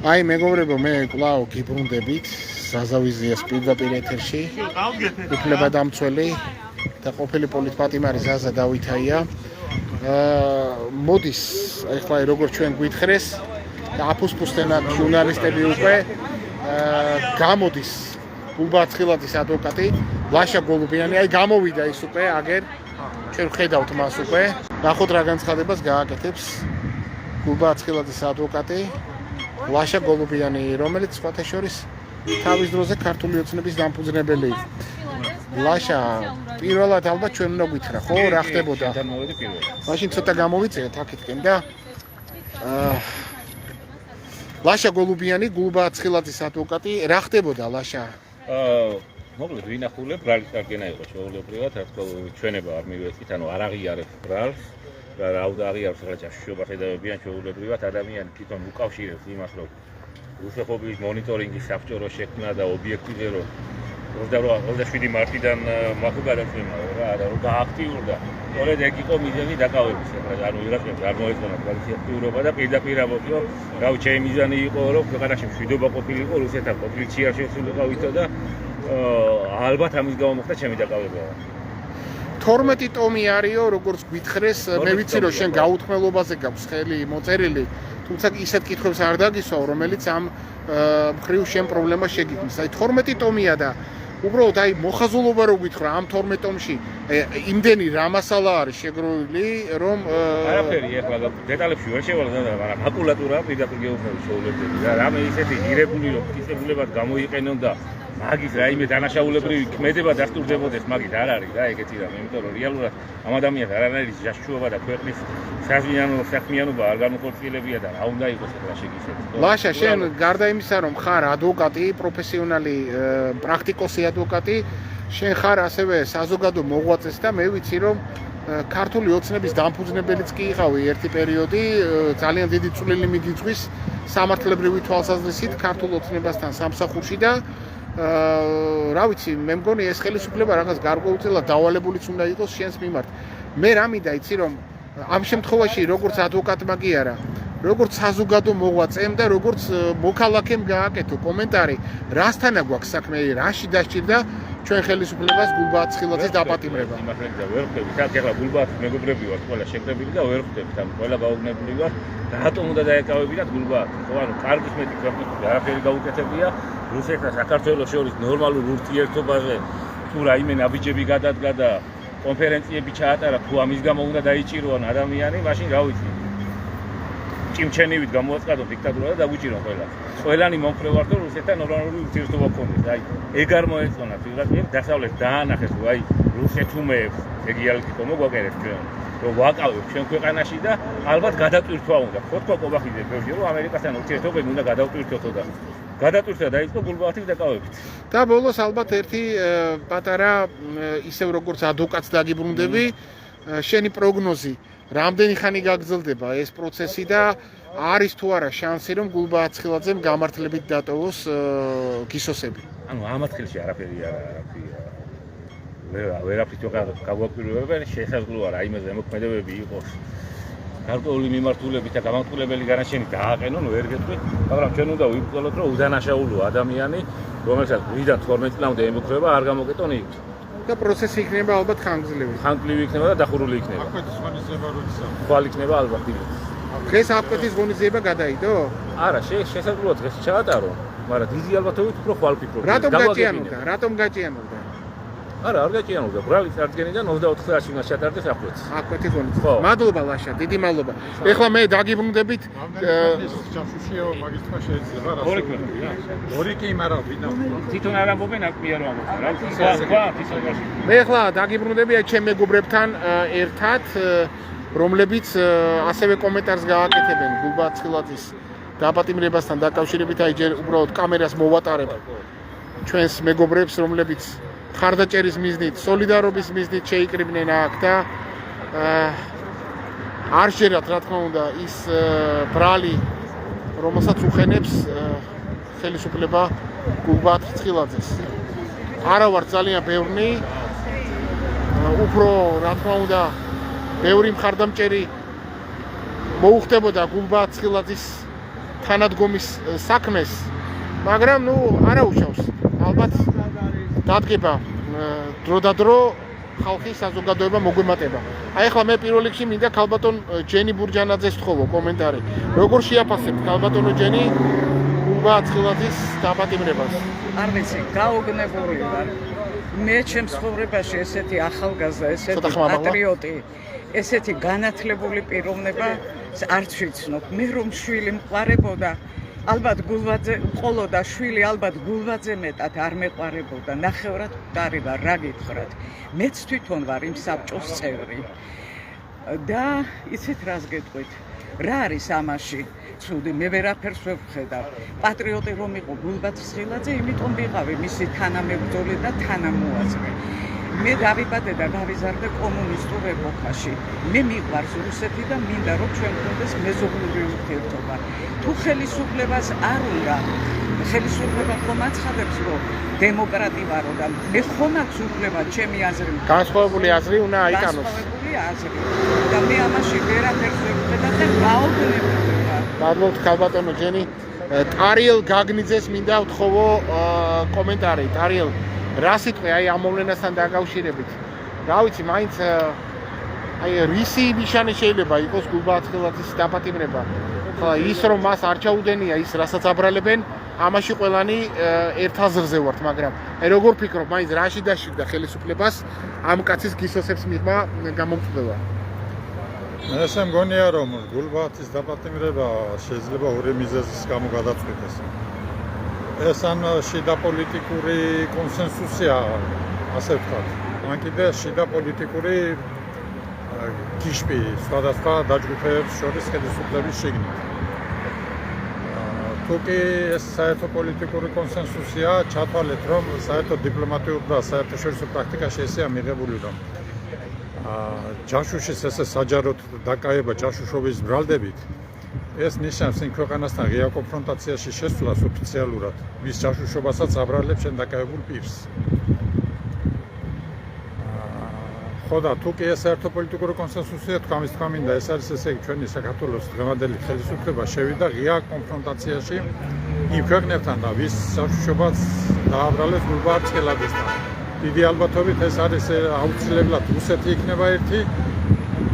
აი მეგობრებო, მე კვლავ გიბრუნდებით ზაზავიზიას პირდაპირ ეთერში. უფლებადამცველი და ყოფილი პოლიტპატიმარი ზაზა დავითაია. მოდის ახლა როგორც ჩვენ გვითხრეს და აფუსფუსთენად ჟურნალისტები უკვე გამოდის გულბაათ ცხილაძის ადვოკატი ლაშა გოლუბიანი. აი გამოვიდა ის უკვე აგერ ჩვენ ვხედავთ მას უკვე. ნახოთ რა განცხადებას გააკეთებს გულბაათ ცხილაძის ადვოკატი ლაშა გოლუბიანი, რომელიც სხვათა შორის თავის დროზე ქართული ოცნების დამფუძნებელი. ლაშა, პირველად ალბათ ჩვენ უნდა გითხრა, ხო, რა ხდებოდა? მაშინ ცოტა გამოვიწევთ აქეთკენ და ლაშა გოლუბიანი, გულბაათ ცხილაძის ადვოკატი, რა ხდებოდა ლაშა? მოკლედ ვინახულებ, ბრალის წარგენა იყო შეუულებრივად, რა თქმა უნდა, ჩვენება არ მივეწით, ანუ არ აღიარებს ბრალს. და აღიარებს რა ჭაშობა ხედავებიან შეუულებრივად ადამიანი თვითონ უკავშირებს იმას, რომ რუსეთობის მონიტორინგის საბჭორო შექმნა და ობიექტივზე რომ 27 მარტიდან მაქო გადაწყვეტა რა რომ გააქტიურდა. სწორედ ეგ იყო მიზანი დაკავების. ანუ ვიღაცებს არ მოეწონა კვალიფიციური აქტიურობა და პირდაპირ ამბობს, რომ რავი, ჩემი მიზანი იყო, რომ ქვეყანაში მშვიდობა ყოფილიყო, რუსეთთან კონფლიქტი არ შესულიყავით და ალბათ ამის გამო მოხდა ჩემი დაკავება. 12 ტომი არისო, როგორც გითხრეს, მე ვიცი რომ შენ გაუთქმელობაზე გაქვს ხელი მოწერილი, თუმცა ისეთ კითხვებს არ დაგისვავ, რომელიც ამ მხრივ შენ პრობლემას შეგიქმნის. აი 12 ტომია და უბრალოდ აი მოხაზულობა რო გითხრა ამ 12 ტომში იმდენი რა მასალა არის შეგროვილი, რომ არაფერი ეხლა დეტალებში ვერ შევალდა, მაგრამ მაკულატურა პირდაპირ გეუბნები შეუძლებელი და რამე ისეთი ირეგული რომ ფიზიკურად გამოიყენონ და მაგის რაიმე დანაშაულებრივი ქმედება დასტურდებოდეს, მაგით არ არის რა ეგეთი რამე, იმიტომ რომ რეალურად ამ ადამიანს არანაირი ჟაშუობა და ქვეყნის საქმიანობა არ განუხორციელებია და რა უნდა იყოს ახლა შეგისწრებს. ლაშა, შენ გარდა იმისა, რომ ხარ ადვოკატი, პროფესიონალი პრაქტიკოსი ადვოკატი, შენ ხარ ასევე საზოგადო მოღვაწეც და მე ვიცი რომ ქართული ოცნების დამფუძნებელიც კი იყავი ერთი პერიოდი, ძალიან დიდი წვლილი მიგიწვის სამართლებრივი თვალსაზრისით ქართულ ოცნებასთან სამსახურში და რა ვიცი, მე მგონი ეს ხელისუფლება რაღაც გარკვეულწილად დავალებულიც უნდა იყოს შენს მიმართ. მე რა მინდა იცი რომ ამ შემთხვევაში როგორც ადვოკატმა კი არა, როგორც საზოგადო მოღვაწემ და როგორც მოქალაქემ გააკეთო კომენტარი, რასთანა გვაქვს საქმე, რაში დასჭირდა ჩვენ ხელისუფლებას გულბაათ ცხილაძის დაპატიმრება. იმართლა ვერ ხვდებით, აქ ახლა გულბაათ მეგობრები ვართ, ყველა შეკრებილი და ვერ ხვდებით, ანუ ყველა გაუგნებელი ვართ, რატომ უნდა დაეკავებინათ გულბაათ? ხო, ანუ კარგის მეტი ქვეყნები არაფერი გაუკეთებია, რუსეთსა და საქართველოს შორის ნორმალურ ურთიერთობაზე თუ რაიმე ნაბიჯები გადადგა და კონფერენციები ჩაატარა, თუ ამის გამო უნდა დაიჭირონ ადამიანი, მაშინ რა ვიცი. ჭიმჩენივით გამოაწყადო დიქტატურა და დაგვიჭირონ ყველა. ყველანი მომხრევართ რომ რუსეთთან ნორმალური ურთიერთობა გქონდეს. აი, ეგ არ მოეწონათ ვიღაცებს დასავლეთ დაანახეს, რომ აი რუსეთუმეებს ეგ იალკო მოგვაკერეთ ჩვენ. რომ ვაკავებ ჩვენ ქვეყანაში და ალბათ გადატვირთვა უნდა. ხოთქო ყობახიძე ბევრი რომ ამერიკასთან ურთიერთობები უნდა გადავტვირთოთო და გადატვირთვა დაიწყო გულბაათის დაკავებით. და ბოლოს ალბათ ერთი პატარა ისევ როგორც ადვოკატს დაგიბრუნდები, შენი პროგნოზი რამდენი ხანი გაგრძელდება ეს პროცესი და არის თუ არა შანსი რომ გულბაათ ცხილაძემ გამართლებით დატოვოს გისოსები? ანუ ამ ადგილში არაფერი ვერაფრით გაგვაკვირვებენ, შესაძლოა რა იმაზე მოქმედებები იყოს გარკვეული მიმართულებით და გამართულებელი განაჩენი დააყენონ, ვერ გეტყვით, მაგრამ ჩვენ უნდა ვიბრუნოთ რომ უდანაშაულო ადამიანი, რომელსაც გვიდან 12 წლამდე ემუქრება, არ გამოკეტონ იქ. და პროცესი იქნება ალბათ ხანგრძლივი. ხანგრძლივი იქნება და დახურული იქნება. აფკვეთის ღონისძიება როდესაც? ხვალ იქნება ალბათ ის. დღეს აფკვეთის ღონისძიება გადაიდო? არა, შესაძლოა დღეს ჩაატარო, მაგრამ დიდი ალბათობით უფრო ხვალ ფიქრობ. რატომ გაჭიანურდა? რატომ გაჭიანურდა? არა, არ გაჭიანურდა. ბრალის წარდგენიდან 24 საათში უნდა ჩატარდეს აფკვეთის. აფკვეთის ღონისძიება. მადლობა ლაშა, დიდი მადლობა. ეხლა მე დაგიბრუნდებით ჯაშუშიო მაგის თქმა შეიძლება რა? ორი კი არა ვინა. თვითონ არ ამბობენ აქ მე არ ვამბობ. რა თქვა ისობაში. მე ეხლა დაგიბრუნდები აი ჩემ მეგობრებთან ერთად, რომლებიც ასევე კომენტარს გააკეთებენ გულბაათ ცხილაძის დაპატიმრებასთან დაკავშირებით, აი ჯერ უბრალოდ კამერას მოვატარებ ჩვენს მეგობრებს, რომლებიც ხარდაჭერის მიზნით, სოლიდარობის მიზნით შეიკრიბნენ აქ და არ შეერათ რა თქმა უნდა ის ბრალი, რომელსაც უხენებს ხელისუფლება გულბაათ ცხილაძეს. არა ვარ ძალიან ბევრი, უფრო რა თქმა უნდა ბევრი მხარდამჭერი მოუხდებოდა გულბაათ ცხილაძის თანადგომის საქმეს, მაგრამ ნუ არა უშავს. ალბათ დადგება დრო და დრო ხალხის საზოგადოება მოგვემატება. აი ახლა მე პირველ რიგში მინდა ქალბატონ ჯენი ბურჯანაძეს ვთხოვო კომენტარი. როგორ შეაფასებთ ქალბატონო ჯენი გულბა ცხილაძის დაპატიმრებას? არ ვიცი, გაოგნებული ვარ. მე ჩემს ცხოვრებაში ესეთი ახალგაზრდა, ესეთი პატრიოტი, ესეთი განათლებული პიროვნება არც ვიცნობ. მე რომ შვილი მყარებოდა, ალბათ გულბაძე ყოლოდა შვილი, ალბათ გულბაძე მეტად არ მეყარებოდა. ნახევრად მყარი ვარ, რა გითხრათ. მეც თვითონ ვარ იმ საბჭოს წევრი. და იცით რას გეტყვით? რა არის ამაში? ცუდი, მე ვერაფერს ვერ ვხედავ. პატრიოტი რომ იყო გულბაძე ცხილაძე, იმიტომ ვიყავი მისი თანამებრძოლი და თანამოაზრე. მე დავიბადე და გავიზარდე კომუნისტურ ეპოქაში. მე მიყვარს რუსეთი და მინდა რომ ჩვენ გვქონდეს მეზობლური ურთიერთობა. თუ ხელისუფლებას არ უნდა, ხელისუფლება ხომ აცხადებს რომ დემოკრატი ვარო და მე ხომ აქვს უფლება ჩემი აზრი. განსხვავებული აზრი უნდა აიტანოს. განსხვავებული აზრი. და მე ამაში ვერაფერს ვერ ვხედავ და გაოგნებული ვარ. მადლობთ ქალბატონო ჯენი. ტარიელ გაგნიძეს მინდა ვთხოვო კომენტარი. ტარიელ რა სიტყვი აი ამ მოვლენასთან დაკავშირებით? რა ვიცი, მაინც აი რისი ნიშანი შეიძლება იყოს გულბა ცხილაძის დაპატიმრება? ხა ის რომ მას არ ჩაუდენია ის რასაც აბრალებენ, ამაში ყველანი ერთ აზრზე ვართ, მაგრამ აი როგორ ფიქრობ, მაინც რაში დაშივდა ხელისუფლებას ამ კაცის გისოსებს მიღმა გამომწვევა? მე ესე მგონია რომ გულბაათის დაპატიმრება შეიძლება ორი მიზეზის გამო გადაწყვეტეს. ეს ან შიდა პოლიტიკური კონსენსუსია, ასე ვთქვათ. ან კიდე შიდა პოლიტიკური გიშპი სხვადასხვა დაჯგუფებებს შორის ხელისუფლების შიგნით. თუ კი ეს საერთო პოლიტიკური კონსენსუსია, ჩათვალეთ რომ საერთო დიპლომატიურ და საერთაშორისო პრაქტიკაში ესეა მიღებული რომ ჯაშუშის ესე საჯაროდ დაკავება ჯაშუშობის ბრალდებით ეს ნიშნავს იმ ქვეყანასთან ღია კონფრონტაციაში შესვლას ოფიციალურად მის ჯაშუშობასაც აბრალებს შენ დაკავებულ პირს. ხო და თუ კი ეს საერთო პოლიტიკური კონსენსუსია თქვამის თქვა მინდა ეს არის ესე იგი ჩვენი საქართველოს დღევანდელი ხელისუფლება შევიდა ღია კონფრონტაციაში იმ ქვეყნებთან და ვის ჯაშუშობაც დააბრალეს გულბა ცხილაძესთან. დიდი ალბათობით ეს არის აუცილებლად რუსეთი იქნება ერთი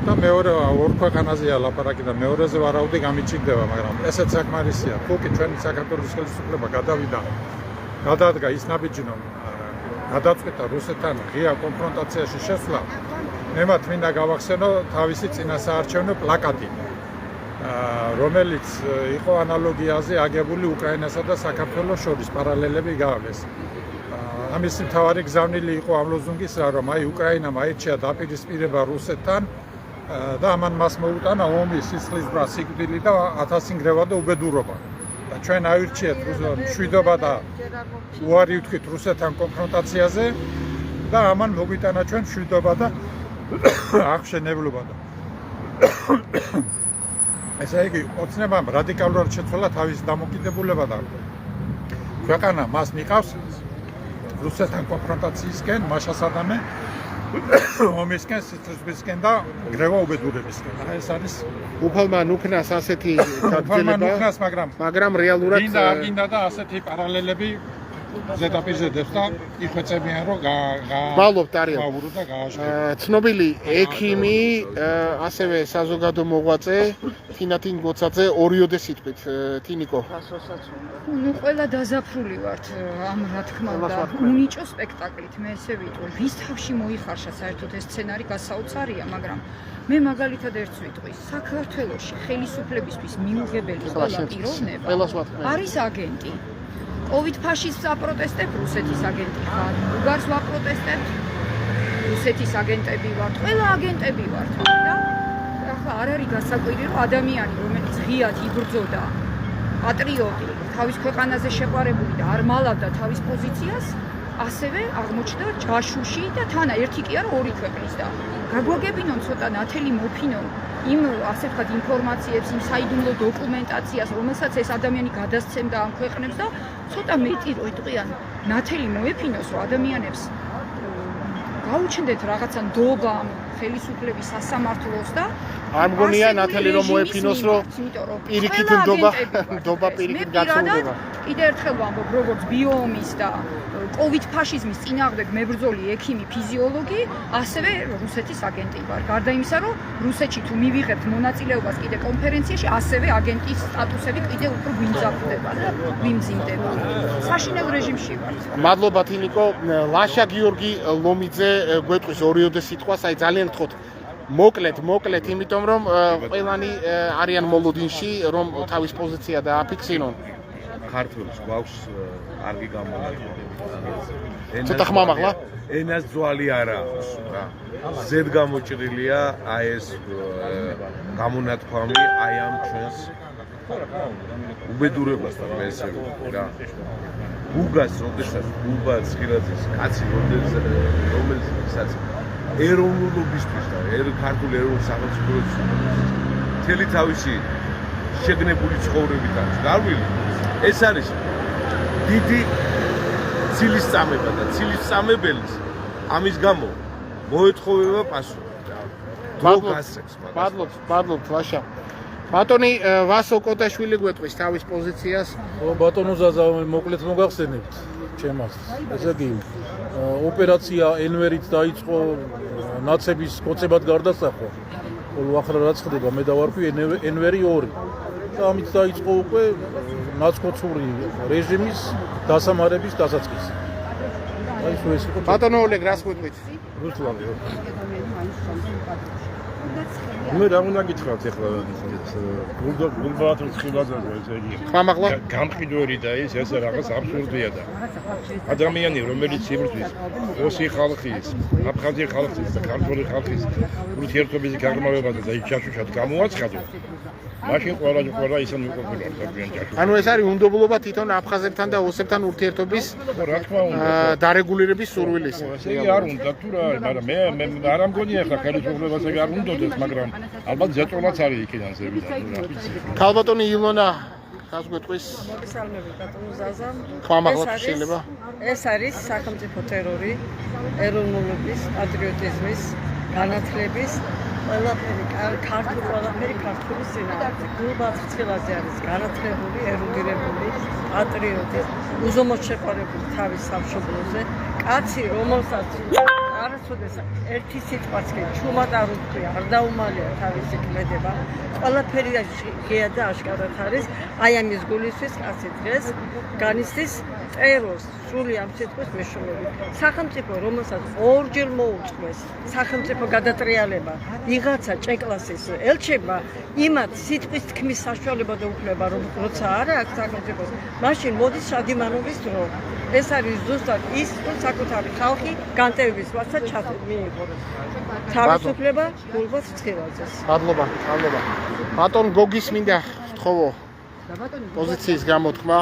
და მეორე ორ ქვეყანაზეა ლაპარაკი და მეორეზე ვარაუდი გამიჭირდება, მაგრამ ესეც საკმარისია. თუ კი ჩვენი საქართველოს ხელისუფლება გადავიდა, გადადგა ის ნაბიჯი რომ გადაწყვეტა რუსეთთან ღია კონფრონტაციაში შესვლა, მე მათ მინდა გავახსენო თავისი წინასაარჩევნო პლაკატი, რომელიც იყო ანალოგიაზე აგებული უკრაინასა და საქართველოს შორის პარალელები გაავლეს. ამის მთავარი გზავნილი იყო ამ ლოზუნგის რა რომ აი უკრაინამ აირჩია დაპირისპირება რუსეთთან და ამან მას მოუტანა ომი, სისხლისღვრა, სიკვდილი და ათასინგრევა და უბედურობა. და ჩვენ აირჩიეთ მშვიდობა და უარი ვთქვით რუსეთთან კონფრონტაციაზე და ამან მოგვიტანა ჩვენ მშვიდობა და აღშენებლობა. ესე იგი, ოცნებამ რადიკალურად შეცვალა თავის დამოკიდებულება და ქვეყანა მას მიყავს რუსეთთან კონფრონტაციისკენ, მაშასადამე ომისკენ, სიცოცხლისკენ და გრევა უბედურებისკენ. ეს არის უფალმა ნუქნას ასეთი გაგრძელება, მაგრამ რეალურად გინდა და ასეთი პარალელები ზედაპირზე დევს და იხვეწებიან რომ მადლობთ ტარიელ. გაურო და გააშკარო. ცნობილი ექიმი, ასევე საზოგადო მოღვაწე თინათინ გოცაძე ორიოდე სიტყვით, თინიკო. ნუ ყველა დაზაფრული ვართ ამ რა თქმა უნდა უნიჭო სპექტაკლით მე ესე ვიტყვი ვის თავში მოიხარშა საერთოდ ეს სცენარი გასაოცარია მაგრამ მე მაგალითად ერთს ვიტყვი საქართველოში ხელისუფლებისთვის მიუღებელი ყველა პიროვნება არის აგენტი COVID ფაშიზმს აპროტესტებ რუსეთის აგენტი ხარ უგარს ვაპროტესტებთ რუსეთის აგენტები ვართ ყველა აგენტები ვართ და ახლა არ არის გასაკვირი რომ ადამიანი რომელიც ღიად იბრძოდა პატრიოტი თავის ქვეყანაზე შეყვარებული და არ მალავდა თავის პოზიციას, ასევე აღმოჩნდა ჯაშუში და თანა ერთი კი არა ორი ქვეყნის და გაგვაგებინონ ცოტა ნათელი მოფინონ იმ ასე ვთქვათ ინფორმაციებს, იმ საიდუმლო დოკუმენტაციას, რომელსაც ეს ადამიანი გადასცემდა ამ ქვეყნებს და ცოტა მეტი რო იტყვიან ნათელი მოეფინოს რომ ადამიანებს გაუჩნდეთ რაღაცა ნდობა ხელისუფლების სასამართლოს და არ მგონია ნათელი რომ მოეფინოს რომ პირიქით ნდობა პირიქით გაცილდება. კიდევ ერთხელ ვამბობ, როგორც ბიოომის და კოვიდ ფაშიზმის წინააღმდეგ მებრძოლი ექიმი, ფიზიოლოგი, ასევე რუსეთის აგენტი ვარ. გარდა იმისა, რომ რუსეთში თუ მივიღებთ მონაწილეობას კიდე კონფერენციაში, ასევე აგენტის სტატუსები კიდე უფრო გვიმზადდება და გვიმძიმდება. საშინელ რეჟიმში ვარ. მადლობა თინიკო. ლაშა გიორგი ლომიძე გვეტყვის ორიოდე სიტყვას, აი ძალიან გთხოვთ მოკლედ, იმიტომ რომ ყველანი არიან მოლოდინში, რომ თავის პოზიცია დააფიქსირონ. ქართულს გვაქვს არგი გამონაკლისები. ცოტა ხმამაღლა. ენას ძვალი არა აქვს რა. ზედ გამოჭრილია აი ეს გამონათქვამი აი ამ ჩვენს უბედურებასთან მე ესე ვიტყვი რა. გუგას როდესაც გუბა ცხილაძის კაცი რომელსაც ეროვნულობისთვის და ქართულ ეროვნულ სახელმწიფოებისთვის მთელი თავისი შეგნებული ცხოვრებით არის გარვილი. ეს არის დიდი ცილისწამება და ცილისწამებელის ამის გამო მოეთხოვება პასუხი. მადლობთ ლაშა. ბატონი ვასო კოტაშვილი გვეტყვის თავის პოზიციას. ბატონო ზაზა მოკლედ მოგახსენებთ ჩემას. ესე იგი ოპერაცია ენვერით დაიწყო ნაცების კოცებად გარდასახვა. ხოლო ახლა რაც ხდება მე დავარქვი ენვერი 2. და ამით დაიწყო უკვე ნაცკოცური რეჟიმის დასამარების დასაწყისი. აი ეს იყო ბატონო ოლეგ რას გვეტყვით? რუსლან. მე რა უნდა გითხრათ ახლა გულბათ ცხილაძეზე ესე იგი ხმამაღლა გამყიდველი და ეს რაღაც აბსურდია და ადამიანი რომელიც იბრძვის რუსი ხალხის, აფხაზი ხალხის და ქართული ხალხის ურთიერთობის გაღრმავებაზე და იჩაშუშად გამოაცხადა მაშინ ყველა ისინი უყოფილოა საქმიან ჯაშუში. ანუ ეს არის უნდობლობა თვითონ აფხაზებთან და ოსებთან ურთიერთობის რა თქმა უნდა დარეგულირების სურვილისა. ესე იგი არ უნდა თუ რა, მაგრამ მე არ ამგონია ახლა ხელისუფლებას ეგ არ უნდოდეს, მაგრამ ალბათ ზეწოლაც არის იქიდან ზევიდან, რა ვიცი. ქალბატონი ილონა რას გვეტყვის? მოგესალმებით ბატონო ზაზა. ხმამაღლა შეიძლება? ეს არის სახელმწიფო ტერორი, ეროვნულობის, პატრიოტიზმის, განათლების ყველაფერი ქართული წინააღმდეგ. გულბათ ცხილაძე არის განათლებული, ერუდირებული, პატრიოტი, უზომოდ შეყვარებული თავის სამშობლოზე, კაცი, რომელსაც არასოდეს ერთი სიტყვაც კი ჩუმად არ უთქვია, არ დაუმალია თავისი ქმედება. ყველაფერი ღია და აშკარად არის. აი ამის გულისთვის კაცი დღეს განიცდის ტერორს, სრული ამ სიტყვის მეშვეობით. სახელმწიფო, რომელსაც ორჯერ მოუწყვეს სახელმწიფო გადატრიალება, ვიღაცა ჭეკლასის ელჩება, იმათ სიტყვის თქმის საშუალება და უფლება, როცა არა აქვს სახელმწიფოს, მაშინ მოდის შადიმანობის დრო. ეს არის ზუსტად ის, რომ საკუთარი ხალხი განტევების ვაცა მიიღო. თავისუფლება გულბათ ცხილაძეს. მადლობა. ბატონ გოგის მინდა გთხოვო პოზიციის გამოთქმა.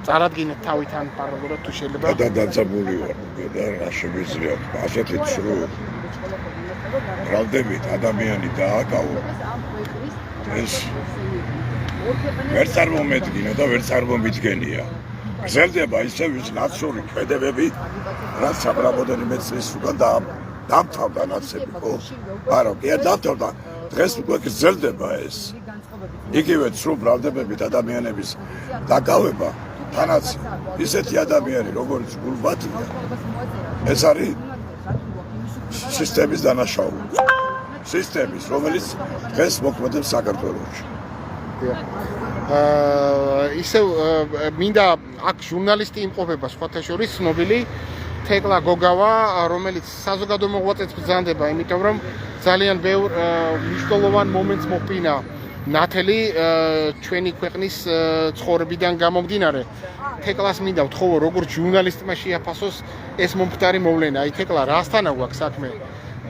წარადგინეთ თავიდან პარალელურად თუ შეიძლება. დადაცებული ვარ და რა შემიძლია ასეთი ცრუ ბრალდებით ადამიანი დააკავო ეს ვერც არ მომედგინა და ვერც არ მომიდგენია. გრძელდება ისევ ის ნაცური ქმედებები, რაც საბრალოდენიმე წლის უკან დამთავრდა ნაცები, ხო? არა, კი არ დამთავრდა. დღეს უკვე გრძელდება ეს. იგივე ცრუ ბრალდებებით ადამიანების დაკავება, თანაც ისეთი ადამიანი, როგორც გულბათია, ეს არის სისტემის დანაშაული. სისტემის, რომელიც დღეს მოქმედებს საქართველოში. ისევ მინდა აქ ჟურნალისტი იმყოფება სხვათა შორის ცნობილი თეკლა გოგავა, რომელიც საზოგადო მოღვაწეც ბრძანდება, იმიტომ რომ ძალიან ბევრ მნიშვნელოვან მომენტს მოფინა ნათელი ჩვენი ქვეყნის ცხოვრებიდან გამომდინარე. თეკლას მინდა ვთხოვო, როგორც ჟურნალისტმა შეაფასოს ეს მომხდარი მოვლენა. აი თეკლა რასთანა გვაქვს საქმე?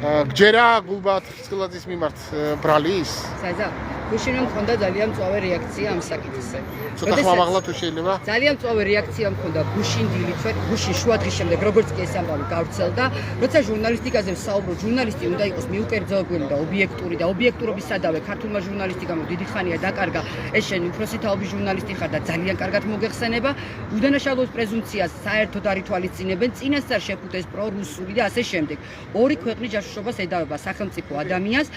გჯერა გულბათ ცხილაძის მიმართ ბრალი ის? ზაზა გუშინმა მქონდა ძალიან მწვავე რეაქცია ამ საკითხზე. ცოტა ხმამაღლა თუ შეიძლება? ძალიან მწვავე რეაქცია მქონდა გუშინ დილით, გუშინ შუადღის შემდეგ, როგორც კი ეს ამბავი გავრცელდა, როცა ჟურნალისტიკაზე ვსაუბრობ, ჟურნალისტი უნდა იყოს მიუკერძოებული და ობიექტური და ობიექტურობის სადავე ქართულმა ჟურნალისტიკამ დიდი ხანია დაკარგა. ეს შენ უფროსი თაობის ჟურნალისტი ხარ და ძალიან კარგად მოგეხსენება. უდანაშაულობის პრეზუმპციას საერთოდ არ ითვალისწინებენ, წინასწარ შეფუთეს პრორუსული და ასე შემდეგ. ორი ქვეყნის ჯაშუშობას ედავება სახელმწიფო ადამიანს,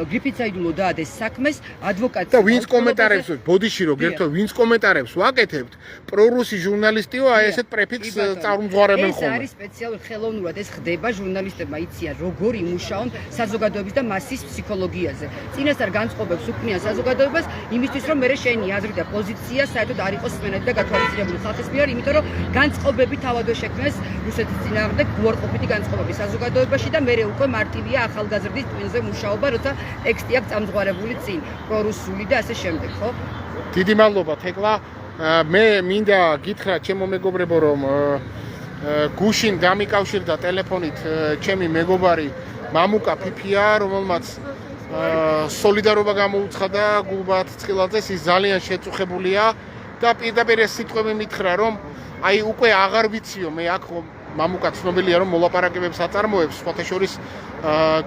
გრიფით საიდუმლო დაადეს საქმეს, ადვოკატი და ვინც კომენტარებს, ბოდიში რო გერთო, ვინც კომენტარებს ვაკეთებთ, პრორუსი ჟურნალისტიო, აი ესეთ პრეფიქსს წარმომძღვარებენ ხოლმე. ეს არის სპეციალურ ხელოვნურად ეს ხდება, ჟურნალისტებმა იციან როგორ იმუშაონ საზოგადოების და მასის ფსიქოლოგიაზე. წინასწარ განწყობებს უქმნიან საზოგადოებას იმისთვის, რომ მერე შენი აზრი და პოზიცია საერთოდ არ იყოს სმენად და გათვალისწინებული ხალხის მიერ, იმიტომ რომ განწყობები თავადვე შექმნეს რუსეთის წინააღმდეგ უარყოფითი განწყობები საზოგადოებაში და მერე უკვე მარტივია ახალგაზრდის ტვინზე მუშაობა, როცა ტექსტი აქვს წამძღვარებული წინ, პრორუსული და ასე შემდეგ, ხო? დიდი მადლობა თეკლა. მე მინდა გითხრათ ჩემო მეგობრებო, რომ გუშინ დამიკავშირდა ტელეფონით ჩემი მეგობარი მამუკა ფიფია, რომელმაც სოლიდარობა გამოუცხადა გულბაათ ცხილაძეს, ის ძალიან შეწუხებულია და პირდაპირ ეს სიტყვები მითხრა, რომ აი უკვე აღარ ვიციო, მე აქ მამუკა ცნობილია, რომ მოლაპარაკებებს აწარმოებს, სხვათა შორის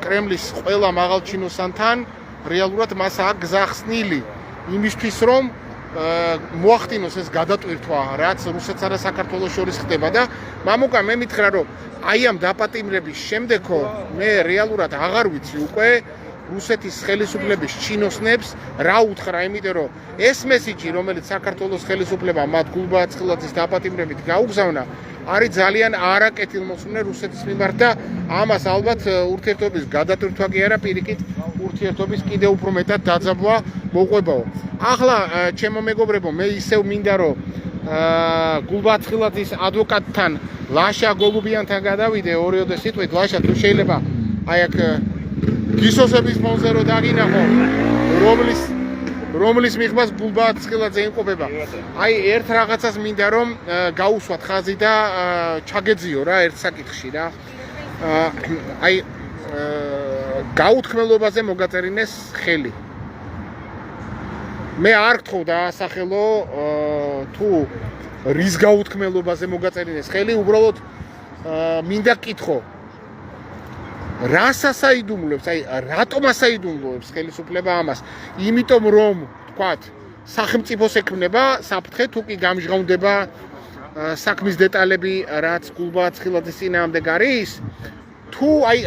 კრემლის ყველა მაღალ ჩინოსანთან, რეალურად მას აქვს გზა ხსნილი იმისთვის, რომ მოახდინოს ეს გადატვირთვა, რაც რუსეთსა და საქართველოს შორის ხდება და მამუკა მე მითხრა, რომ აი ამ დაპატიმრების შემდეგო მე რეალურად აღარ ვიცი უკვე რუსეთის ხელისუფლების ჩინოსნებს რა უთხრა, იმიტომ რომ ეს მესიჯი, რომელიც საქართველოს ხელისუფლებამ მათ გულბაათ ცხილაძის დაპატიმრებით გაუგზავნა, არის ძალიან არაკეთილმოსურნე რუსეთის მიმართ და ამას ალბათ ურთიერთობის გადატვირთვა კი არა, პირიქით ურთიერთობის კიდევ უფრო მეტად დაძაბვა მოყვებაო. ახლა ჩემო მეგობრებო, მე ისევ მინდა რომ გულბაათ ცხილაძის ადვოკატთან ლაშა გოლუბიანთან გადავიდე ორიოდე სიტყვით. ლაშა, თუ შეიძლება აი აქ გისოსების ფონზე რო დაგინახო, რომლის მიღბას გულბაათ ცხილაძე იმყოფება. აი ერთ რაღაცას მინდა რომ გაუსვათ ხაზი და ჩაგეძიო რა ერთ საკითხში რა. აი გაუთქმელობაზე მოგაწერინეს ხელი. მე არ გთხოვ დაასახელო თუ რის გაუთქმელობაზე მოგაწერინეს ხელი, უბრალოდ მინდა კითხო. რას ასაიდუმლოებს, აი რატომ ასაიდუმლოებს ხელისუფლება ამას? იმიტომ რომ, თქვათ, სახელმწიფოს ექმნება საფრთხე, თუ კი გამჟღავნდება საქმის დეტალები, რაც გულბაათ ცხილაძის წინააღმდეგ არის, თუ აი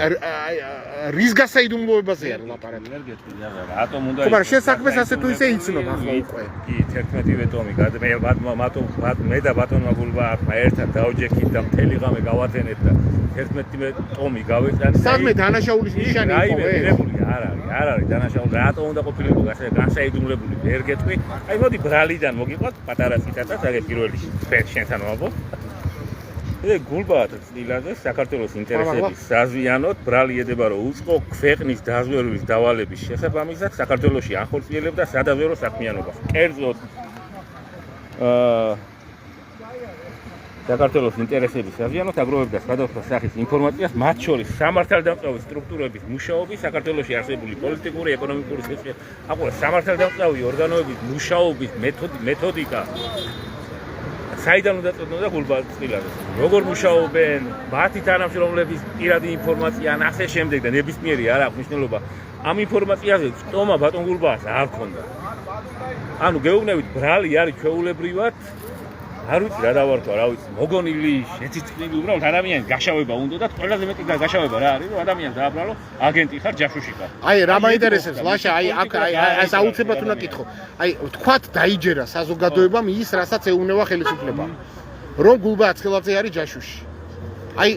რის გასაიდუმლოებაზეა ლაპარაკი. რატომ უნდა ხო, მაგრამ შენ საქმეს ასე თუ ისე იცნობ ახლა უკვე. კი, 11-ვე ტომი მე და ბატონმა გულბაათმა ერთად დავჯექით და მთელი ღამე გავათენეთ და 11-ვე ტომი გავეწანით. სამე დანაშაულის ნიშანი იყო ეს. არ არის დანაშაული, რატომ უნდა ყოფილიყო განსაიდუმლებული, ვერ გეტყვი. აი მოდი ბრალიდან მოგიყვათ პატარა ციტატას, აგე პირველი შენთან ვამბობ. გულბაათ ცხილაძე საქართველოს ინტერესების საზიანოდ ბრალი ედება, რომ უწყო ქვეყნის დაზვერვის დავალების შესაბამისად საქართველოში ახორციელებდა სადაზვერო საქმიანობას. კერძოდ საქართველოს ინტერესების საზიანოდ აგროვებდა სხვადასხვა სახის ინფორმაციას, მათ შორის სამართალდამცავი სტრუქტურების მუშაობის, საქართველოში არსებული პოლიტიკური, ეკონომიკური სამართალდამცავი ორგანოების მუშაობის მეთოდიკა. საიდან უნდა წოდნოდა გულბაათ ცხილაძეს? როგორ მუშაობენ, მათი თანამშრომლების პირადი ინფორმაცია ან ასე შემდეგ და ნებისმიერი არ აქვს მნიშვნელობა. ამ ინფორმაციაზე წტომა ბატონ გულბაათს არ ქონდა. ანუ გეუბნებით, ბრალი არის ჩვეულებრივად, არ ვიცი რა დავარქვა, რა ვიცი, მოგონილი, შეციტყნილი, უბრალოდ ადამიანის გაშავება უნდა და ყველაზე მეტი გაშავება რა არის, რომ ადამიანს დააბრალო, აგენტი ხარ, ჯაშუში ხარ. აი რა მაინტერესებს, ლაშა, აი აქ ეს აუცილებლად უნდა კითხო. აი თქვათ დაიჯერა საზოგადოებამ ის, რასაც ეუბნება ხელისუფლება, რომ გულბაათ ცხილაძე არის ჯაშუში. აი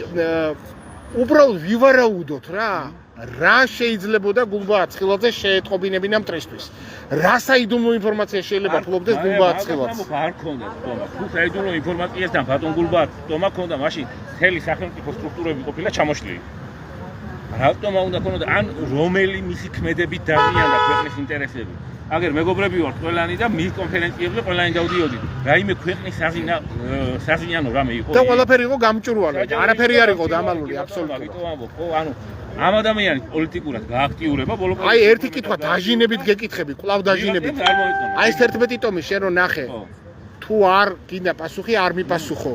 უბრალოდ ვივარაუდოთ რა. რა შეიძლებოდა გულბაათ ცხილაძეს შეეტყობინებინა მტრისთვის? რა საიდუმლო ინფორმაცია შეიძლება ფლობდეს გულბაათ ცხილაძეს? არ ქონდა თქმა. თუ საიდუმლო ინფორმაციასთან ბატონ გულბაათს თქმა ქონდა, მაშინ მთელი სახელმწიფო სტრუქტურები ყოფილა ჩამოშლილი. რატომ უნდა ქონოდა ან რომელი მისი ქმედებით დაზიანდა ქვეყნის ინტერესები? აგერ მეგობრები ვართ ყველანი და მის კონფერენციებზე ყველანი დავდიოდით. რაიმე ქვეყნის საზინიანო რამე იყო. და ყველაფერი იყო გამჭვირვალე. არაფერი არ იყო დამალული აბსოლუტურად. ვიტო ამბობ, ხო, ანუ ამ ადამიანის პოლიტიკურად გააქტიურება ბოლო აი ერთი კითხვა დაჟინებით გეკითხები, კვლავ დაჟინებით. აი ეს 11 ტომი შენ რო ნახე. თუ არ გინდა პასუხი, არ მიპასუხო.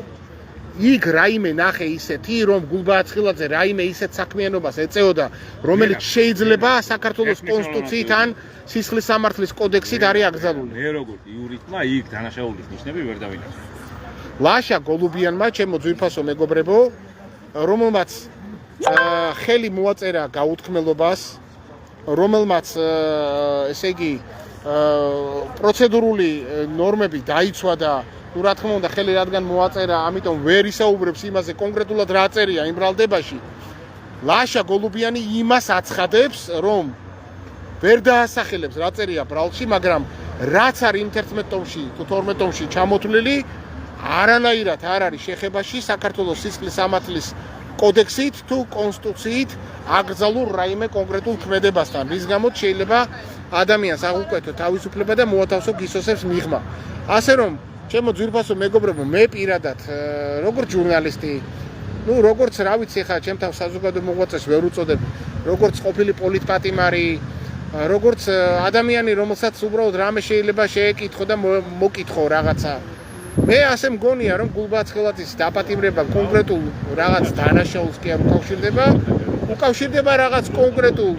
იქ რაიმე ნახე ისეთი, რომ გულბააცხილაძე რაიმე ისეთ საქმიანობას ეწეოდა, რომელიც შეიძლება საქართველოს კონსტიტუციით ან სისხლის სამართლის კოდექსით არის აკრძალული. მე როგორც იურისტმა იქ დანაშაულის ნიშნები ვერ დავინახე. ლაშა გოლუბიანმა, ჩემო ძვირფასო მეგობრებო, რომელმაც ხელი მოაწერა გაუთქმელობას, რომელმაც ესე იგი პროცედურული ნორმები დაიცვა და თუ რა თქმა უნდა ხელი რადგან მოაწერა, ამიტომ ვერ ისაუბრებს იმაზე კონკრეტულად რა წერია იმ ბრალდებაში. ლაშა გოლუბიანი იმას აცხადებს, რომ ვერ დაასახელებს რა წერია ბრალში, მაგრამ რაც არის იმ 11 ტომში, თუ 12 ტომში ჩამოთვლილი, არანაირად არ არის შეხებაში საქართველოს სისხლის სამართლის კოდექსით თუ კონსტიტუციით აკრძალულ რაიმე კონკრეტულ ქმედებასთან, რის გამოც შეიძლება ადამიანს აღუკვეთო თავისუფლება და მოათავსო გისოსებს მიღმა. ასე რომ ჩემო ძვირფასო მეგობრებო, მე პირადად როგორც ჟურნალისტი, როგორც რა ვიცი ხა, ჩემ თავს საზოგადო მოღვაწეს ვერ უწოდებ, როგორც ყოფილი პოლიტპატიმარი, როგორც ადამიანი, რომელსაც უბრალოდ რამე შეიძლება შეეკითხო და მოკითხო რაღაცა. მე ასე მგონია, რომ გულბააცხილაძის დაპატიმრება კონკრეტულ რაღაც დანაშაულს კი არ უკავშირდება რაღაც კონკრეტულ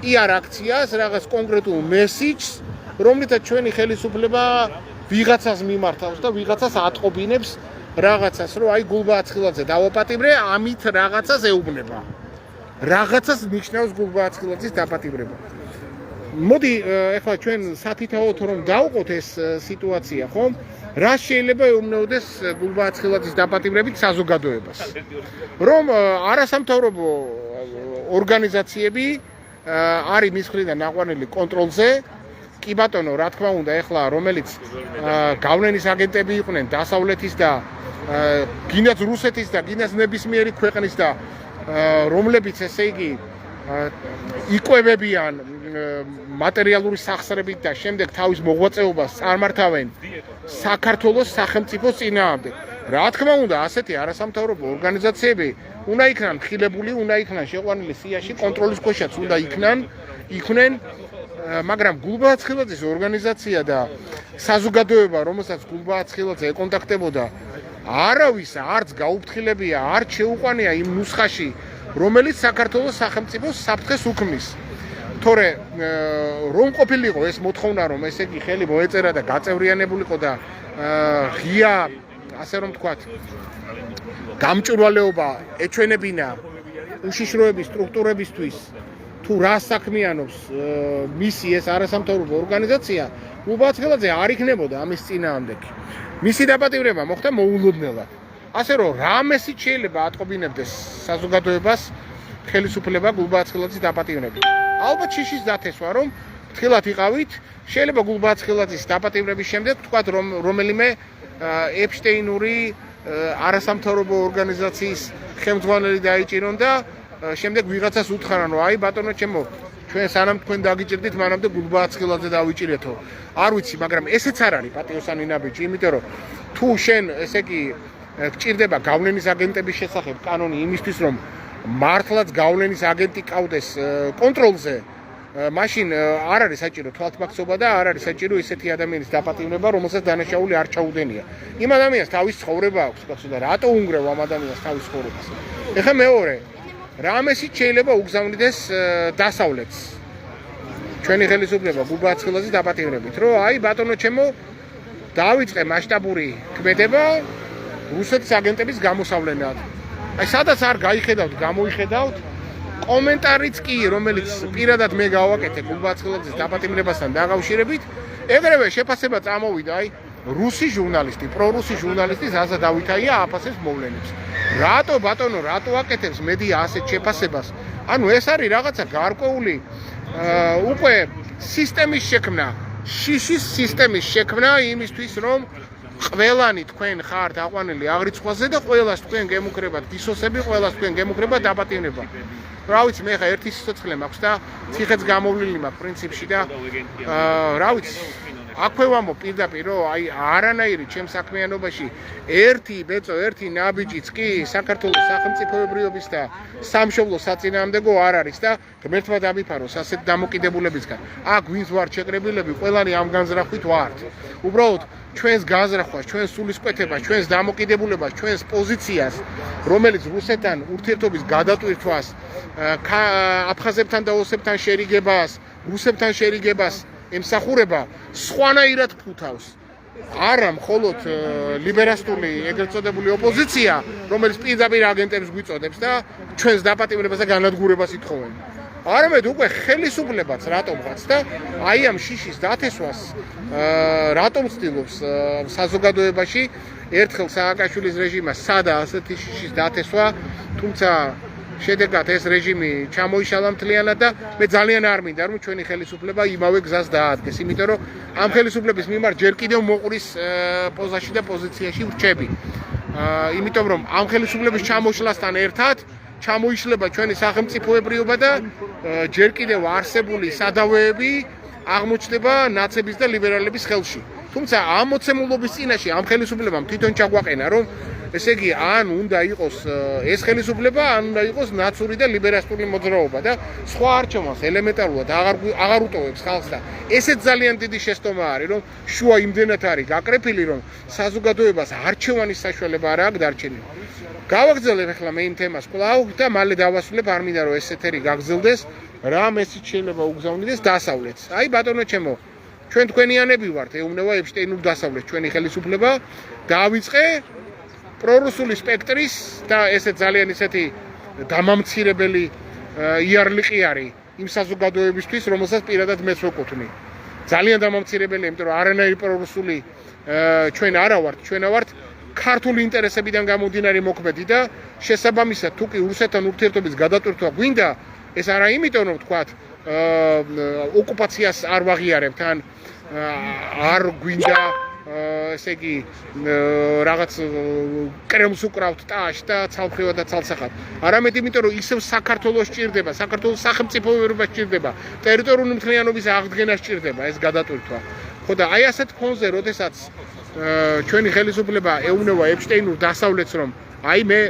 PR აქციას, რაღაც კონკრეტულ მესიჯს, რომლითაც ჩვენი ხელისუფლება ვიღაცას მიმართავს და ვიღაცას ატყობინებს რაღაცას, რომ აი გულბააცხილაძე დავაპატიმრე, ამით რაღაცას ეუბნება. რაღაცას ნიშნავს გულბააცხილაძის დაპატიმრება. მოდი ეხლა ჩვენ სათითაოდ რომ დავყოთ ეს სიტუაცია, ხომ? რა შეიძლება ეუბნებოდეს გულბააცხილაძის დაპატიმრებით საზოგადოებას? რომ არასამთავრობო ორგანიზაციები არის მის მხრიდან ნაყვანილი კონტროლზე, კი ბატონო, რა თქმა უნდა, ეხლა რომელიც გავლენის აგენტები იყვნენ დასავლეთის და გინდაც რუსეთის და გინდაც ნებისმიერი ქვეყნის და რომლებიც ესე იგი იკვებებიან მატერიალური სახსრებით და შემდეგ თავის მოღვაწეობას წარმართავენ საქართველოს სახელმწიფოს წინააღმდეგ. რა თქმა უნდა, ასეთი არასამთავრობო ორგანიზაციები უნდა იქნან ხილებული, უნდა იქნან შეყვანილი სიაში, კონტროლის ქვეშაც უნდა იყვნენ, მაგრამ გულბააცხილაძის ორგანიზაცია და საზოგადოება, რომელსაც გულბააცხილაძე ეკონტაქტებოდა, არავის არც გაუფრთხილებია, არც შეუყვანია იმ ნუსხაში, რომელიც საქართველოს სახელმწიფოს საფრთხეს უქმნის. თორე რომ ყოფილიყო ეს მოთხოვნა, რომ ესე იგი ხელი მოეწერა და გაწევრიანებულიყო და ღია, ასე რომ ვთქვათ, გამჭვირვალეობა ეჩვენებინა უშიშროების სტრუქტურებისთვის, თუ რა საქმიანობს მისი ეს არასამთავრობო ორგანიზაცია, გულბააცხილაძე არ იქნებოდა ამის წინააღმდეგ. მისი დაპატიმრება მოხდა მოულოდნელად. ასე რომ რამესიც შეიძლება ატყობინებდეს საზოგადოებას ხელისუფლება გულბააცხილაძის დაპატიმრებით. ალბათ შიშის დათესვა, რომ ფრთხილად იყავით, შეიძლება გულბააცხილაძის დაპატიმრების შემდეგ თქვათ, რომ რომელიმე ეპშტეინური არასამთავრობო ორგანიზაციის ხელმძღვანელი დაიჭირონ და შემდეგ ვიღაცას უთხრან, რომ აი ბატონო ჩემო, ჩვენ სანამ თქვენ დაგიჭირდით, მანამდე გულბააცხილაძე დავიჭირეთო. არ ვიცი, მაგრამ ესეც არ არის პატიოსანი ნაბიჯი, იმიტომ რომ თუ შენ ესე იგი გჭირდება გავლენის აგენტების შესახებ კანონი იმისთვის, რომ მართლაც გავლენის აგენტი ყავდეს კონტროლზე, მაშინ არ არის საჭირო თვალთბაქცობა და არ არის საჭირო ისეთი ადამიანის დაპატიმრება, რომელსაც დანაშაული არ ჩაუდენია. იმ ადამიანს თავის ცხოვრება აქვს, კაცო, და რატო უნგრევ ამ ადამიანს თავის ცხოვრებას? ეხლა მეორე, რამესიც შეიძლება უგზავნიდეს დასავლეთს. ჩვენი ხელისუფლება გულბააცხილაძის დაპატიმრებით, რომ აი ბატონო ჩემო, დავიწყე მასშტაბური ქმედება რუსეთის აგენტების გამოსავლენად. აი სადაც არ გაიხედავთ, გამოიხედავთ, კომენტარიც კი, რომელიც პირადად მე გავაკეთე გულბააცხილაძის დაპატიმრებასთან დაკავშირებით, ეგრევე შეფასება წამოვიდა, აი რუსი ჟურნალისტი, პრორუსი ჟურნალისტი ზაზა დავითაია აფასებს მოვლენებს. რატო ბატონო, რატო აკეთებს მედია ასეთ შეფასებას? ანუ ეს არის რაღაცა გარკვეული უკვე სისტემის შექმნა, შიშის სისტემის შექმნა იმისთვის, რომ ყველანი თქვენ ხართ აყვანილი აღრიცხვაზე და ყველას თქვენ გემუქრებათ გისოსები, ყველას თქვენ გემუქრებათ დაპატიმრება. რა ვიცი, მე ხა ერთი სიცოცხლე მაქვს და ციხეც გამოვლილი მაქვს პრინციპში და რა ვიცი, აქვე ვამბობ პირდაპირ, რომ აი არანაირი ჩემ საქმიანობაში ერთი ნაბიჯიც კი საქართველოს სახელმწიფოებრიობის და სამშობლოს საწინააღმდეგო არ არის და ღმერთმა დამიფაროს ასეთ დამოკიდებულებისგან. აქ ვინც ვართ შეკრებილები, ყველანი ამ განზრახვით ვართ. უბრალოდ ჩვენს განზრახვას, ჩვენს სულისკვეთებას, ჩვენს დამოკიდებულებას, ჩვენს პოზიციას, რომელიც რუსეთთან ურთიერთობის გადატვირთვას, აფხაზებთან და ოსებთან შერიგებას, რუსებთან შერიგებას ემსახურება, სხვანაირად ფუთავს. არა მხოლოდ ლიბერალური ეგრეთ წოდებული ოპოზიცია, რომელიც პირდაპირ აგენტებს გვიწოდებს და ჩვენს დაპატიმრებას და განადგურებას ითხოვენ. არამედ უკვე ხელისუფლებაც რატომღაც და აი ამ შიშის დათესვას რატომ ცდილობს საზოგადოებაში ერთხელ სააკაშვილის რეჟიმმა სადა ასეთი შიშის დათესვა, თუმცა შედეგად ეს რეჟიმი ჩამოიშალა მთლიანად და მე ძალიან არ მინდა რომ ჩვენი ხელისუფლება იმავე გზას დაადგეს, იმიტომ რომ ამ ხელისუფლების მიმართ ჯერ კიდევ მოყურის პოზაში და პოზიციაში ვრჩები. იმიტომ რომ ამ ხელისუფლების ჩამოშლასთან ერთად ჩამოიშლება ჩვენი სახელმწიფოებრიობა და ჯერ კიდევ არსებული სადავეები აღმოჩნდება ნაცების და ლიბერალების ხელში. თუმცა ამ მოცემულობის წინაშე ამ ხელისუფლებამ თვითონ ჩაგვაყენა რომ ესე იგი ან უნდა იყოს ეს ხელისუფლება, ან უნდა იყოს ნაცური და ლიბერალური მოძრაობა და სხვა არჩევანს ელემენტარულად აღარ უტოვებს ხალხს და ესეც ძალიან დიდი შეცდომა არის, რომ შუა იმდენად არის გაკრეფილი, რომ საზოგადოებას არჩევანის საშუალება არ აქვს დარჩენილი. გავაგრძელებ ახლა მე იმ თემას კვლავ და მალე დავასრულებ, არ მინდა რომ ეს ეთერი გაგრძელდეს, რა მესიჯი შეიძლება უგზავნიდეს დასავლეთს. აი ბატონო ჩემო, ჩვენ თქვენიანები ვართ, ეუბნება ეპშტეინურ დასავლეთს ჩვენი ხელისუფლება, დაავიწყე პრორუსული სპექტრის და ესეც ძალიან ისეთი დამამცირებელი იარლიყი არის იმ საზოგადოებისთვის, რომელსაც პირადად მეც ვეკუთვნი. ძალიან დამამცირებელი, იმიტომ რომ არანაირი პრორუსული ჩვენ არა ვართ, ჩვენ ვართ ქართული ინტერესებიდან გამომდინარე მოქმედი და შესაბამისად თუ კი რუსეთთან ურთიერთობის გადატვირთვა გვინდა, ეს არა იმიტომ რომ თქვათ ოკუპაციას არ ვაღიარებთ ან არ გვინდა ესე იგი რაღაც კრემლს უკრავთ ტაშ და ცალფრივად და ცალსახად. არამედ იმიტომ რომ ისევ საქართველოს სჭირდება, საქართველოს სახელმწიფოებრიობა სჭირდება, ტერიტორიული მთლიანობის აღდგენა სჭირდება ეს გადატვირთვა. ხო და აი ასეთ ფონზე, როდესაც ჩვენი ხელისუფლება ეუბნება ეპშტეინურ დასავლეთს, რომ აი მე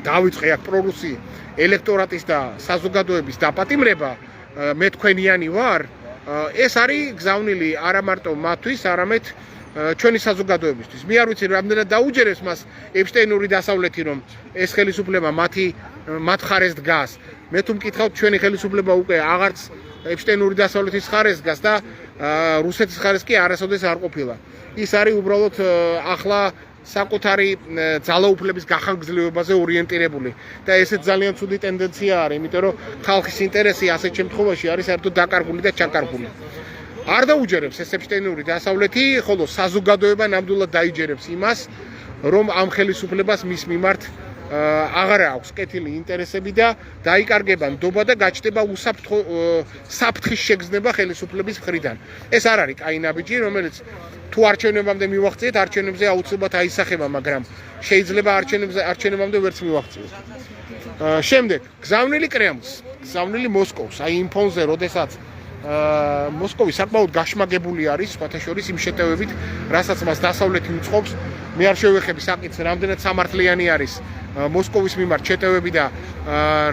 დავიწყე აქ პრორუსი ელექტორატის და საზოგადოების დაპატიმრება, მე თქვენიანი ვარ, ეს არის გზავნილი არა მარტო მათთვის, არამედ ჩვენი საზოგადოებისთვის. მე არ ვიცი რამდენად დაუჯერებს მას ეპშტეინური დასავლეთი, რომ ეს ხელისუფლება მათ ხარეს დგას. მე თუ მკითხავთ, ჩვენი ხელისუფლება უკვე აღარც ეპშტეინური დასავლეთის ხარეს დგას და რუსეთის ხარეს კი არასოდეს არ ყოფილა. ის არის უბრალოდ ახლა საკუთარი ძალაუფლების გახანგრძლივებაზე ორიენტირებული და ესეც ძალიან ცუდი ტენდენცია არის, იმიტომ რომ ხალხის ინტერესი ასეთ შემთხვევაში არის საერთოდ დაკარგული და ჩაკარგული. არ დაუჯერებს ეს ეპშტეინური დასავლეთი, ხოლო საზოგადოება ნამდვილად დაიჯერებს იმას, რომ ამ ხელისუფლებას მის მიმართ აღარ აქვს კეთილი ინტერესები და დაიკარგება ნდობა და გაჩნდება საფრთხის შეგრძნება ხელისუფლების მხრიდან. ეს არ არის კაი ნაბიჯი, რომელიც თუ არჩევნებამდე მივახციეთ, არჩევნებზე აუცილებლად აისახება, მაგრამ შეიძლება არჩევნებამდე ვერც მივახციოთ. შემდეგ, გზავნილი კრემლს, გზავნილი მოსკოვს, აი იმ ფონზე, როდესაც მოსკოვი საკმაოდ გაშმაგებული არის, სხვათა შორის იმ შეტევებით, რასაც მას დასავლეთი უწყობს. მე არ შევეხები საკითხს, რამდენად სამართლიანი არის მოსკოვის მიმართ შეტევები და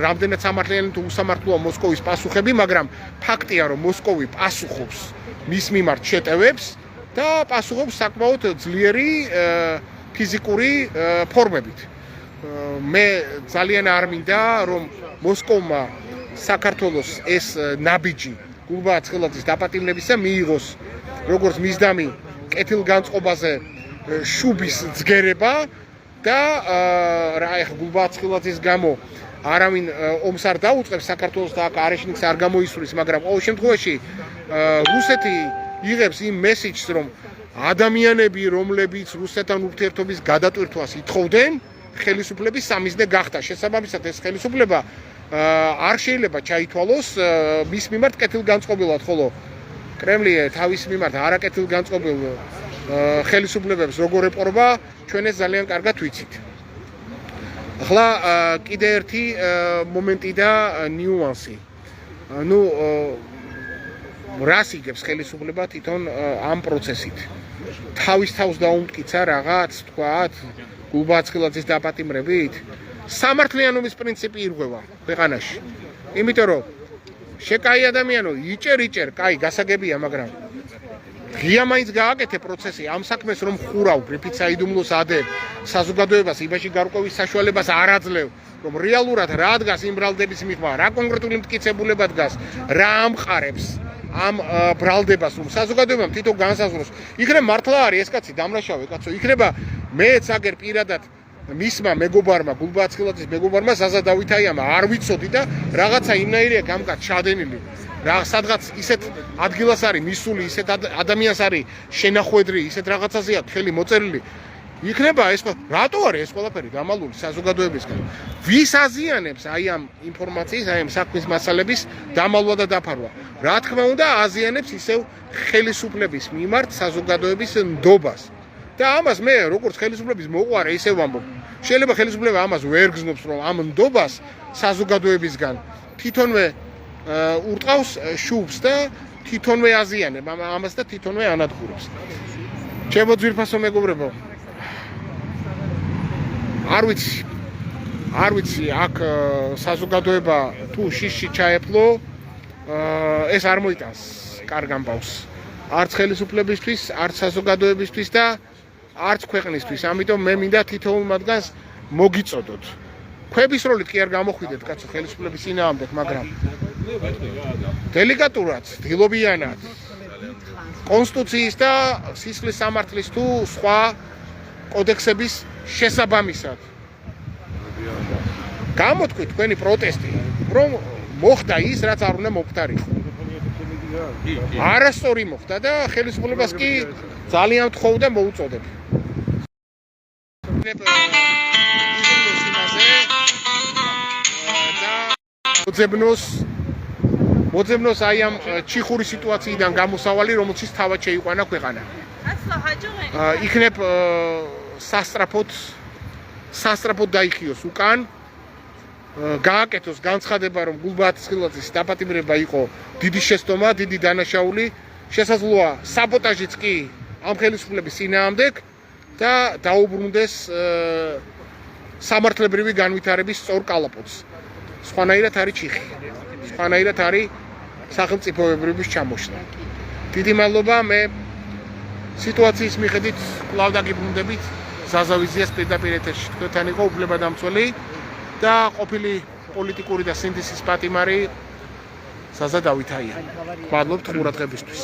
რამდენად სამართლიანი თუ უსამართლოა მოსკოვის პასუხები, მაგრამ ფაქტია, რომ მოსკოვი პასუხობს მის მიმართ შეტევებს და პასუხობს საკმაოდ ძლიერი ფიზიკური ფორმებით. მე ძალიან არ მინდა, რომ მოსკოვმა საქართველოს ეს ნაბიჯი გულბაათ ცხელაძის დაპატიმრებისა მიიღოს როგორც მისდამი კეთილგანწყობაზე შუბის ძგერება და რა ეხა გულბაათ ცხელაძის გამო არავინ ომს არ დაუწყებს საქართველოს და არეშნიკს არ გამოისვრის, მაგრამ ყოველ შემთხვევაში რუსეთი იღებს იმ მესიჯს, რომ ადამიანები, რომლებიც რუსეთთან ურთიერთობის გადატვირთვას ითხოვდნენ, ხელისუფლების სამიზნე გახდა. შესაბამისად ეს ხელისუფლება არ შეიძლება ჩაითვალოს მის მიმართ კეთილგანწყობილად, ხოლო კრემლი თავის მიმართ არაკეთილგანწყობილ ხელისუფლებებს როგორ ეპყრობა, ჩვენ ეს ძალიან კარგად ვიცით. ახლა კიდე ერთი მომენტი და ნიუანსი. ნუ რას იგებს ხელისუფლება თვითონ ამ პროცესით? თავის თავს დაუმტკიცა რაღაც, თქვათ, გულბაცხილაძის დაპატიმრებით? სამართლიანობის პრინციპი ირღვევა ქვეყანაში. იმიტომ რომ შეკაი ადამიანო, იჭერ, კაი, გასაგებია, მაგრამ ღია მაინც გააკეთე პროცესი ამ საქმეს რომ ხურავ გრიფით საიდუმლოს ადებ საზოგადოებას იმაში გარკვევის საშუალებას არ აძლევ რომ რეალურად რა დგას იმ ბრალდების მიღმა რა კონკრეტული მტკიცებულება დგას რა ამყარებს ამ ბრალდებას რომ საზოგადოებამ თვითონ განსაზღვროს იქნება მართლა არის ეს კაცი დამრაშავე კაცო იქნება მეც აგერ პირადად მისმა მეგობარმა გულბაცხილაძის მეგობარმა ზაზა დავითაიამა არ ვიცოდი და რაღაცა იმნაირია გამკაც ჩადენილი რა სადღაც ისეთ ადგილას არის მისული ისეთ ადამიანს არის შენახვედრი ისეთ რაღაცაზეა ხელი მოწერილი იქნება ეს რატო არის ეს ყველაფერი დამალული საზოგადოებისგან ვის აზიანებს აი ამ ინფორმაციის აი ამ საქმის მასალების დამალვა და დაფარვა რა თქმა უნდა აზიანებს ისევ ხელისუფლების მიმართ საზოგადოების ნდობას და ამას მე როგორც ხელისუფლების მოყვარე ისევ ვამბობ შეიძლება ხელისუფლება ამას ვერ გზნობს რომ ამ ნდობას საზოგადოებისგან თვითონვე ურტყავს შუბს და თვითონვე აზიანებ ამას და თვითონვე ანადგურებს. ჩემო ძვირფასო მეგობრებო. არ ვიცი აქ საზოგადოება თუ შიში ჩაეფლო ეს არ მოიტანს კარგ ამბავს. არც ხელისუფლებისთვის, არც საზოგადოებისთვის და არც ქვეყნისთვის. ამიტომ მე მინდა თითოეულ მათგანს მოგიწოდოთ. ქვების როლით კი არ გამოხვიდეთ კაცო ხელისუფლების წინააღმდეგ, მაგრამ დელიკატურად, დილობიანად კონსტიტუციის და სისხლის სამართლის თუ სხვა კოდექსების შესაბამისად გამოთქვით თქვენი პროტესტი, რომ მოხდა ის, რაც არ უნდა მოხდარიყო. არასწორი მოხდა და ხელისუფლებას კი ძალიან ვთხოვ და მოუწოდებ. მოძებნოს აი ამ ჩიხური სიტუაციიდან გამოსავალი, რომელშიც თავად შეიყვანა ქვეყანა. იქნებ სასტრაფოდ დაიხიოს უკან, გააკეთოს განცხადება, რომ გულბაცხილაძის დაპატიმრება იყო დიდი შეცდომა, დიდი დანაშაული, შესაძლოა საბოტაჟიც კი ამ ხელისუფლების წინააღმდეგ და დაუბრუნდეს სამართლებრივი განვითარების სწორ კალაპოტს. სხვანაირად არის ჩიხი. სხვანაირად არის სახელმწიფოებრიობის ჩამოშლა. დიდი მადლობა, მე სიტუაციის მიხედვით კვლავ დაგიბრუნდებით ზაზავიზიას პირდაპირ ეთერში. თქვენთან იყო უფლებადამცველი და ყოფილი პოლიტიკური და სინთეზის პატიმარი ზაზა დავითაია. მადლობთ ყურადღებისთვის.